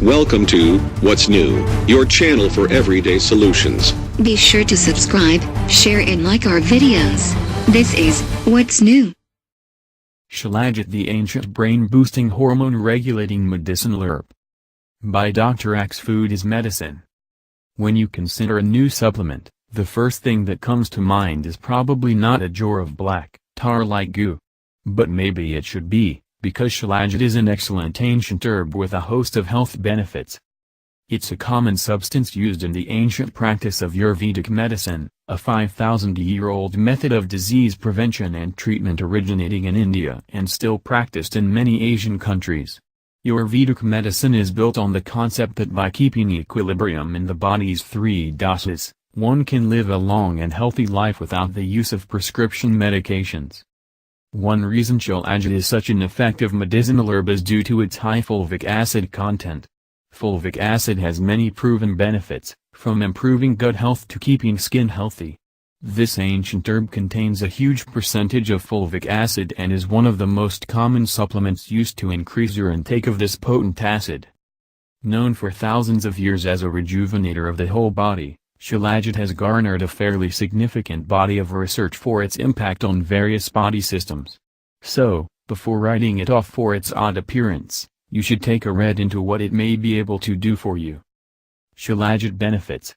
Welcome to What's New, your channel for everyday solutions. Be sure to subscribe, share and like our videos. This is What's New. Shilajit, the ancient brain-boosting hormone-regulating medicinal herb. By Dr. X. Food is medicine. When you consider a new supplement, the first thing that comes to mind is probably not a jar of black, tar-like goo. But maybe it should be, because Shilajit is an excellent ancient herb with a host of health benefits. It's a common substance used in the ancient practice of Ayurvedic medicine, a 5,000-year-old method of disease prevention and treatment originating in India and still practiced in many Asian countries. Ayurvedic medicine is built on the concept that by keeping equilibrium in the body's three doshas, one can live a long and healthy life without the use of prescription medications. One reason Shilajit is such an effective medicinal herb is due to its high fulvic acid content. Fulvic acid has many proven benefits, from improving gut health to keeping skin healthy. This ancient herb contains a huge percentage of fulvic acid and is one of the most common supplements used to increase your intake of this potent acid. Known for thousands of years as a rejuvenator of the whole body, Shilajit has garnered a fairly significant body of research for its impact on various body systems. So, before writing it off for its odd appearance, you should take a read into what it may be able to do for you. Shilajit benefits.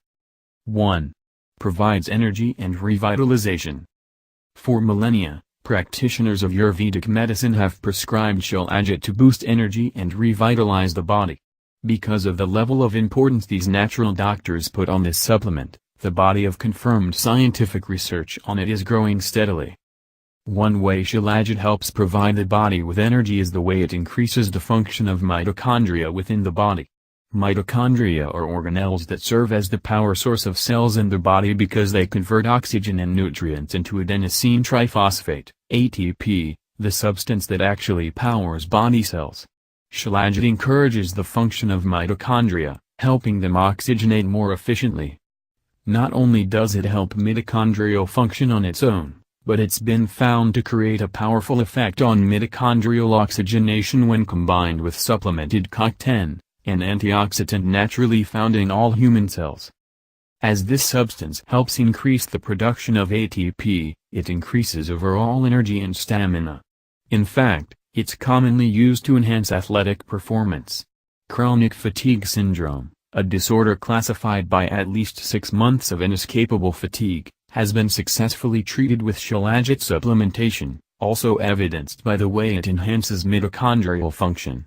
1. Provides energy and revitalization. For millennia, practitioners of Ayurvedic medicine have prescribed Shilajit to boost energy and revitalize the body. Because of the level of importance these natural doctors put on this supplement, the body of confirmed scientific research on it is growing steadily. One way Shilajit helps provide the body with energy is the way it increases the function of mitochondria within the body. Mitochondria are organelles that serve as the power source of cells in the body because they convert oxygen and nutrients into adenosine triphosphate, ATP, the substance that actually powers body cells. Shilajit encourages the function of mitochondria, helping them oxygenate more efficiently. Not only does it help mitochondrial function on its own, but it's been found to create a powerful effect on mitochondrial oxygenation when combined with supplemented CoQ10, an antioxidant naturally found in all human cells. As this substance helps increase the production of ATP, it increases overall energy and stamina. In fact, it's commonly used to enhance athletic performance. Chronic fatigue syndrome, a disorder classified by at least 6 months of inescapable fatigue, has been successfully treated with Shilajit supplementation, also evidenced by the way it enhances mitochondrial function.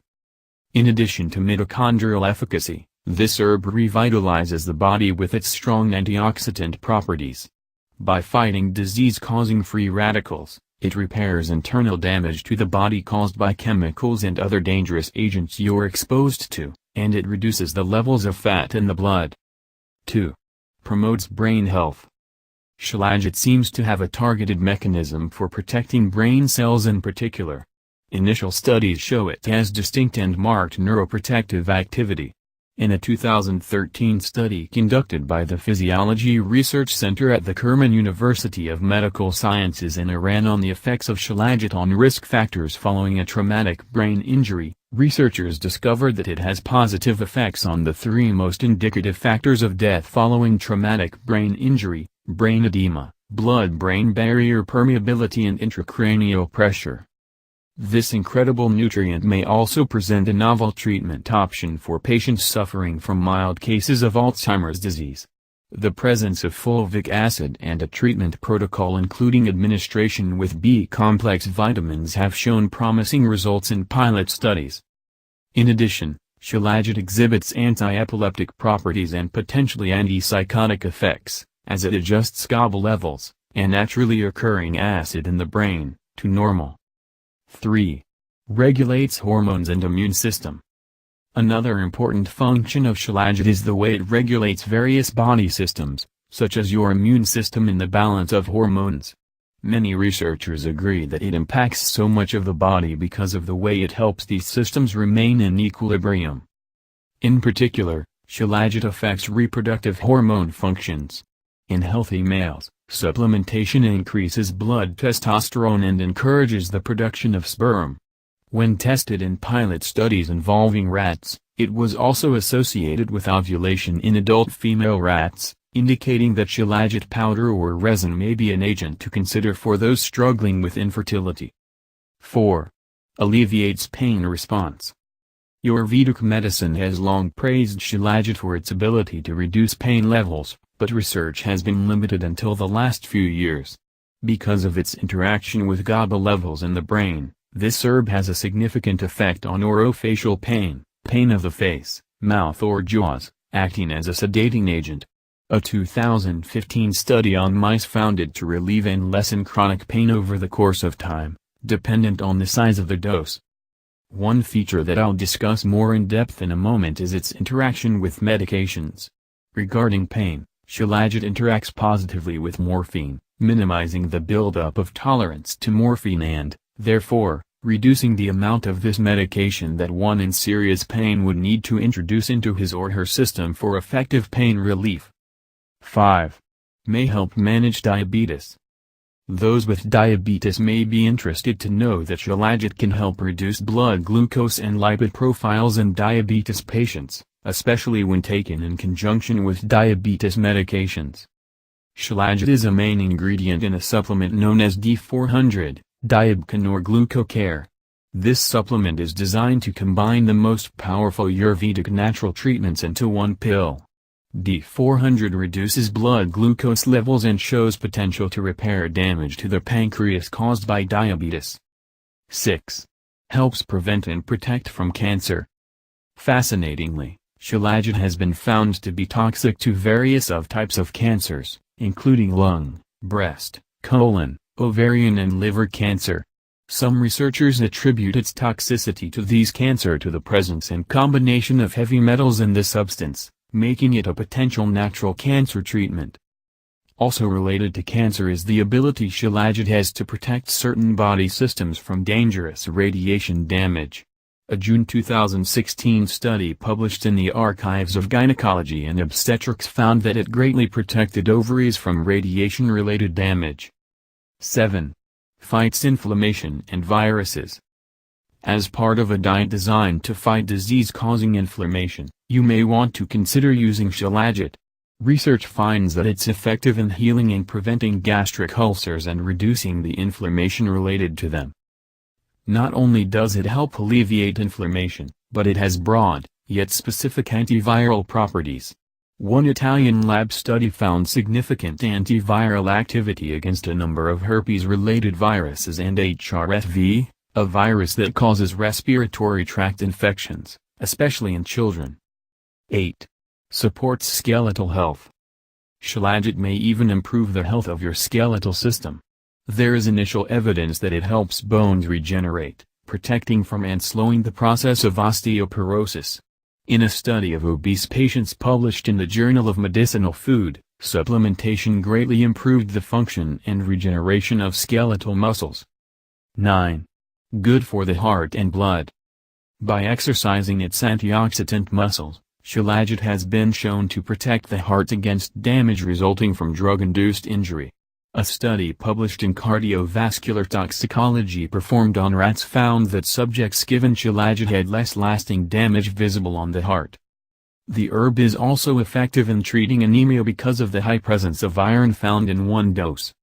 In addition to mitochondrial efficacy, this herb revitalizes the body with its strong antioxidant properties. By fighting disease-causing free radicals, it repairs internal damage to the body caused by chemicals and other dangerous agents you're exposed to, and it reduces the levels of fat in the blood. 2. Promotes brain health. Shilajit seems to have a targeted mechanism for protecting brain cells in particular. Initial studies show it has distinct and marked neuroprotective activity. In a 2013 study conducted by the Physiology Research Center at the Kerman University of Medical Sciences in Iran on the effects of Shilajit on risk factors following a traumatic brain injury, researchers discovered that it has positive effects on the 3 most indicative factors of death following traumatic brain injury: brain edema, blood-brain barrier permeability and intracranial pressure. This incredible nutrient may also present a novel treatment option for patients suffering from mild cases of Alzheimer's disease. The presence of fulvic acid and a treatment protocol including administration with B-complex vitamins have shown promising results in pilot studies. In addition, Shilajit exhibits anti-epileptic properties and potentially antipsychotic effects, as it adjusts GABA levels, a naturally occurring acid in the brain, to normal. 3. Regulates hormones and immune system. Another important function of Shilajit is the way it regulates various body systems, such as your immune system and the balance of hormones. Many researchers agree that it impacts so much of the body because of the way it helps these systems remain in equilibrium. In particular, Shilajit affects reproductive hormone functions. In healthy males, supplementation increases blood testosterone and encourages the production of sperm. When tested in pilot studies involving rats, It was also associated with ovulation in adult female rats, indicating that Shilajit powder or resin may be an agent to consider for those struggling with infertility. 4. Alleviates pain response. Ayurvedic medicine has long praised Shilajit for its ability to reduce pain levels, but research has been limited until the last few years. Because of its interaction with GABA levels in the brain, this herb has a significant effect on orofacial pain, pain of the face, mouth or jaws, acting as a sedating agent. A 2015 study on mice found it to relieve and lessen chronic pain over the course of time, dependent on the size of the dose. One feature that I'll discuss more in depth in a moment is its interaction with medications. Regarding pain, Shilajit interacts positively with morphine, minimizing the buildup of tolerance to morphine and, therefore, reducing the amount of this medication that one in serious pain would need to introduce into his or her system for effective pain relief. 5. May help manage diabetes. Those with diabetes may be interested to know that Shilajit can help reduce blood glucose and lipid profiles in diabetes patients, especially when taken in conjunction with diabetes medications. Shilajit is a main ingredient in a supplement known as D400, Diabcan or Glucocare. This supplement is designed to combine the most powerful Ayurvedic natural treatments into one pill. D400 reduces blood glucose levels and shows potential to repair damage to the pancreas caused by diabetes. 6. Helps prevent and protect from cancer. Fascinatingly, Shilajit has been found to be toxic to various types of cancers, including lung, breast, colon, ovarian and liver cancer. Some researchers attribute its toxicity to these cancers to the presence and combination of heavy metals in the substance, making it a potential natural cancer treatment. Also related to cancer is the ability Shilajit has to protect certain body systems from dangerous radiation damage. A June 2016 study published in the Archives of Gynecology and Obstetrics found that it greatly protected ovaries from radiation-related damage. 7. Fights inflammation and viruses. As part of a diet designed to fight disease-causing inflammation, you may want to consider using Shilajit. Research finds that it's effective in healing and preventing gastric ulcers and reducing the inflammation related to them. Not only does it help alleviate inflammation, but it has broad, yet specific antiviral properties. One Italian lab study found significant antiviral activity against a number of herpes-related viruses and HRSV, a virus that causes respiratory tract infections, especially in children. 8. Supports skeletal health. Shilajit may even improve the health of your skeletal system. There is initial evidence that it helps bones regenerate, protecting from and slowing the process of osteoporosis. In a study of obese patients published in the Journal of Medicinal Food, supplementation greatly improved the function and regeneration of skeletal muscles. 9. Good for the heart and blood. By exercising its antioxidant muscles, Shilajit has been shown to protect the heart against damage resulting from drug-induced injury. A study published in Cardiovascular Toxicology performed on rats found that subjects given Shilajit had less lasting damage visible on the heart. The herb is also effective in treating anemia because of the high presence of iron found in one dose.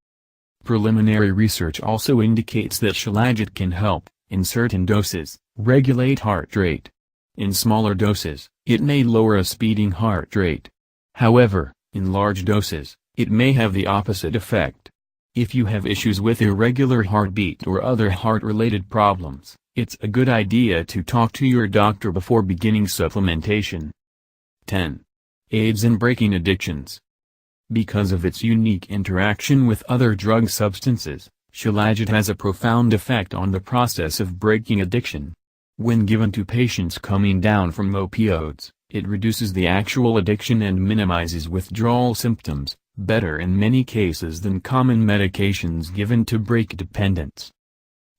Preliminary research also indicates that Shilajit can help, in certain doses, regulate heart rate. In smaller doses, it may lower a speeding heart rate. However, in large doses, it may have the opposite effect. If you have issues with irregular heartbeat or other heart-related problems, it's a good idea to talk to your doctor before beginning supplementation. 10. Aids in breaking addictions. Because of its unique interaction with other drug substances, Shilajit has a profound effect on the process of breaking addiction. When given to patients coming down from opioids, it reduces the actual addiction and minimizes withdrawal symptoms, better in many cases than common medications given to break dependence.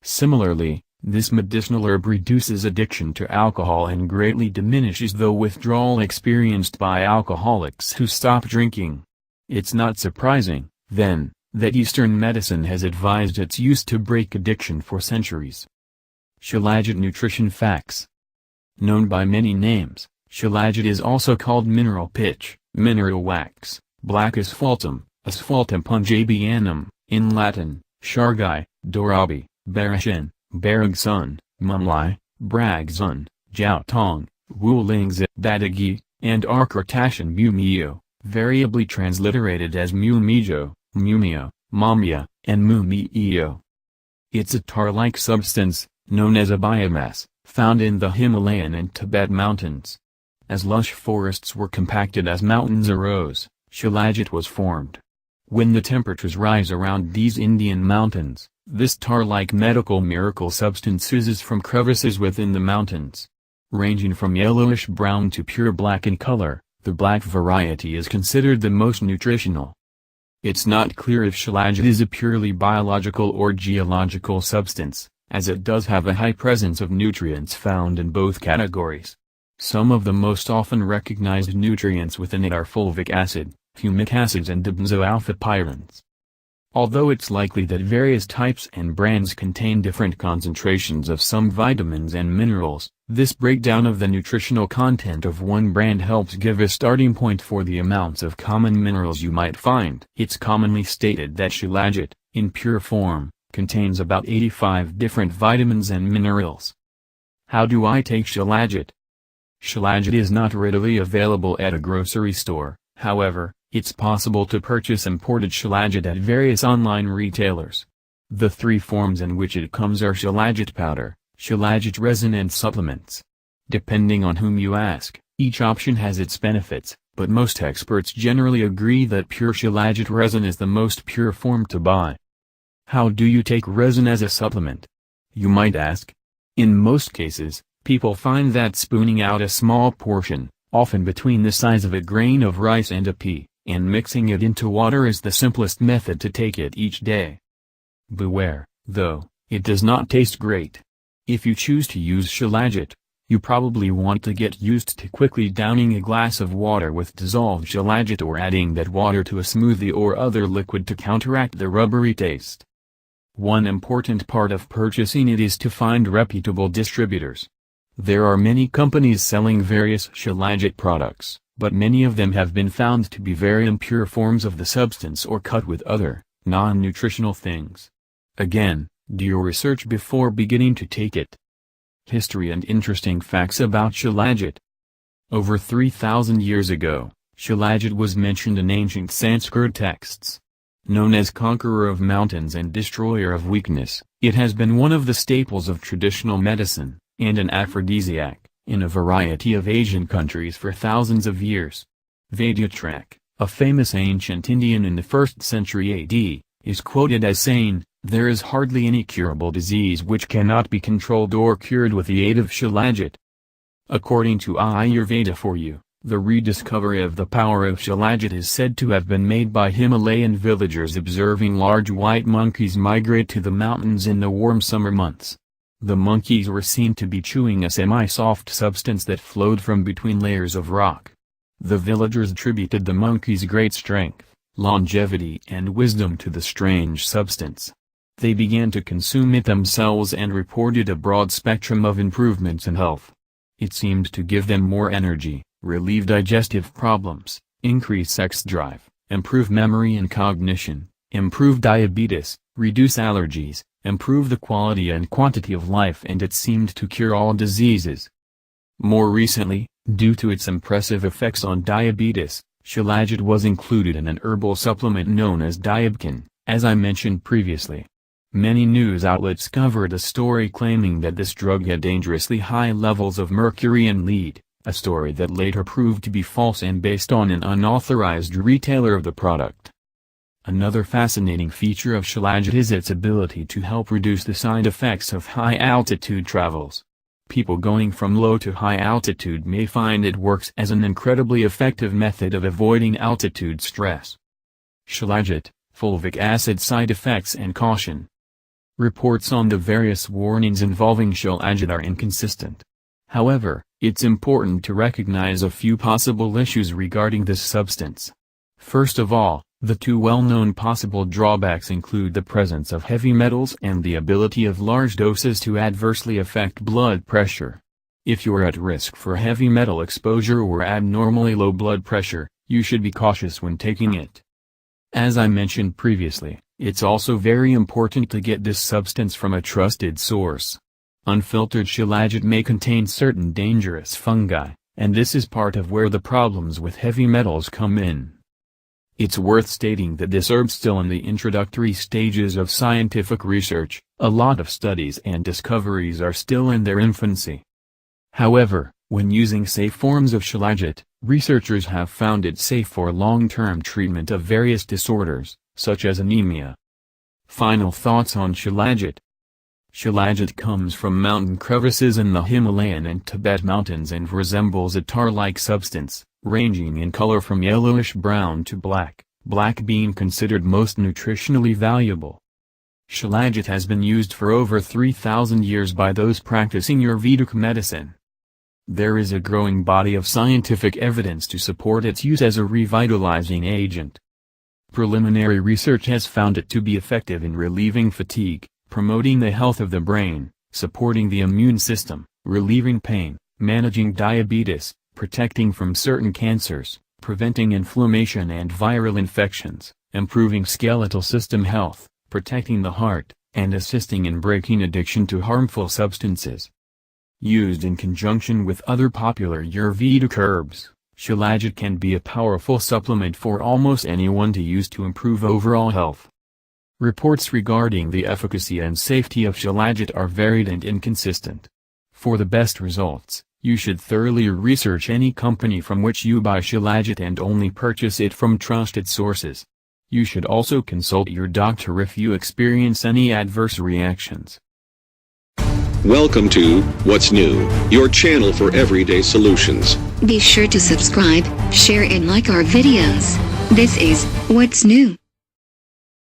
Similarly, this medicinal herb reduces addiction to alcohol and greatly diminishes the withdrawal experienced by alcoholics who stop drinking. It's not surprising, then, that Eastern medicine has advised its use to break addiction for centuries. Shilajit nutrition facts. Known by many names, Shilajit is also called mineral pitch, mineral wax, black asphaltum, asphaltum punjabianum, in Latin, Shargai, Dorabi, Barashan, Baragsun, Mumlai, Bragsun, Jiaotong, Wulingzit Badagi, and Arkratashan Mumio, variably transliterated as Mumijo, Mumio, Mamia, and Mumio. It's a tar-like substance, known as a biomass, found in the Himalayan and Tibet mountains. As lush forests were compacted as mountains arose, Shilajit was formed. When the temperatures rise around these Indian mountains, this tar-like medical miracle substance oozes from crevices within the mountains. Ranging from yellowish-brown to pure black in color, the black variety is considered the most nutritional. It's not clear if Shilajit is a purely biological or geological substance, as it does have a high presence of nutrients found in both categories. Some of the most often recognized nutrients within it are fulvic acid, humic acids and benzoalpha-pyrines. Although it's likely that various types and brands contain different concentrations of some vitamins and minerals, this breakdown of the nutritional content of one brand helps give a starting point for the amounts of common minerals you might find. It's commonly stated that Shilajit, in pure form, contains about 85 different vitamins and minerals. How do I take Shilajit? Shilajit is not readily available at a grocery store, however, it's possible to purchase imported Shilajit at various online retailers. The three forms in which it comes are Shilajit powder, Shilajit resin and supplements. Depending on whom you ask, each option has its benefits, but most experts generally agree that pure Shilajit resin is the most pure form to buy. How do you take resin as a supplement? You might ask. In most cases, people find that spooning out a small portion, often between the size of a grain of rice and a pea, and mixing it into water is the simplest method to take it each day. Beware, though, it does not taste great. If you choose to use Shilajit, you probably want to get used to quickly downing a glass of water with dissolved Shilajit or adding that water to a smoothie or other liquid to counteract the rubbery taste. One important part of purchasing it is to find reputable distributors. There are many companies selling various Shilajit products, but many of them have been found to be very impure forms of the substance or cut with other, non-nutritional things. Again, do your research before beginning to take it. History and interesting facts about Shilajit. Over 3,000 years ago, Shilajit was mentioned in ancient Sanskrit texts. Known as conqueror of mountains and destroyer of weakness, it has been one of the staples of traditional medicine, and an aphrodisiac, in a variety of Asian countries for thousands of years. Vaidyacharak, a famous ancient Indian in the 1st century AD, is quoted as saying, "There is hardly any curable disease which cannot be controlled or cured with the aid of Shilajit." According to Ayurveda for you, the rediscovery of the power of Shilajit is said to have been made by Himalayan villagers observing large white monkeys migrate to the mountains in the warm summer months. The monkeys were seen to be chewing a semi-soft substance that flowed from between layers of rock. The villagers attributed the monkeys' great strength, longevity and wisdom to the strange substance. They began to consume it themselves and reported a broad spectrum of improvements in health. It seemed to give them more energy, relieve digestive problems, increase sex drive, improve memory and cognition, improve diabetes, reduce allergies, improve the quality and quantity of life, and it seemed to cure all diseases. More recently, due to its impressive effects on diabetes, Shilajit was included in an herbal supplement known as Diabkin, as I mentioned previously. Many news outlets covered a story claiming that this drug had dangerously high levels of mercury and lead, a story that later proved to be false and based on an unauthorized retailer of the product. Another fascinating feature of Shilajit is its ability to help reduce the side effects of high-altitude travels. People going from low to high altitude may find it works as an incredibly effective method of avoiding altitude stress. Shilajit, fulvic acid side effects and caution. Reports on the various warnings involving Shilajit are inconsistent. However, it's important to recognize a few possible issues regarding this substance. First of all, the two well-known possible drawbacks include the presence of heavy metals and the ability of large doses to adversely affect blood pressure. If you're at risk for heavy metal exposure or abnormally low blood pressure, you should be cautious when taking it. As I mentioned previously, it's also very important to get this substance from a trusted source. Unfiltered Shilajit may contain certain dangerous fungi, and this is part of where the problems with heavy metals come in. It's worth stating that this herb's still in the introductory stages of scientific research. A lot of studies and discoveries are still in their infancy. However, when using safe forms of Shilajit, researchers have found it safe for long-term treatment of various disorders, such as anemia. Final thoughts on Shilajit. Shilajit comes from mountain crevices in the Himalayan and Tibet mountains and resembles a tar-like substance, ranging in color from yellowish-brown to black being considered most nutritionally valuable. Shilajit has been used for over 3,000 years by those practicing Ayurvedic medicine. There is a growing body of scientific evidence to support its use as a revitalizing agent. Preliminary research has found it to be effective in relieving fatigue, promoting the health of the brain, supporting the immune system, relieving pain, managing diabetes, protecting from certain cancers, preventing inflammation and viral infections, improving skeletal system health, protecting the heart, and assisting in breaking addiction to harmful substances. Used in conjunction with other popular Ayurvedic herbs, Shilajit can be a powerful supplement for almost anyone to use to improve overall health. Reports regarding the efficacy and safety of Shilajit are varied and inconsistent. For the best results, you should thoroughly research any company from which you buy Shilajit and only purchase it from trusted sources. You should also consult your doctor if you experience any adverse reactions. Welcome to What's New, your channel for everyday solutions. Be sure to subscribe, share and like our videos. This is What's New.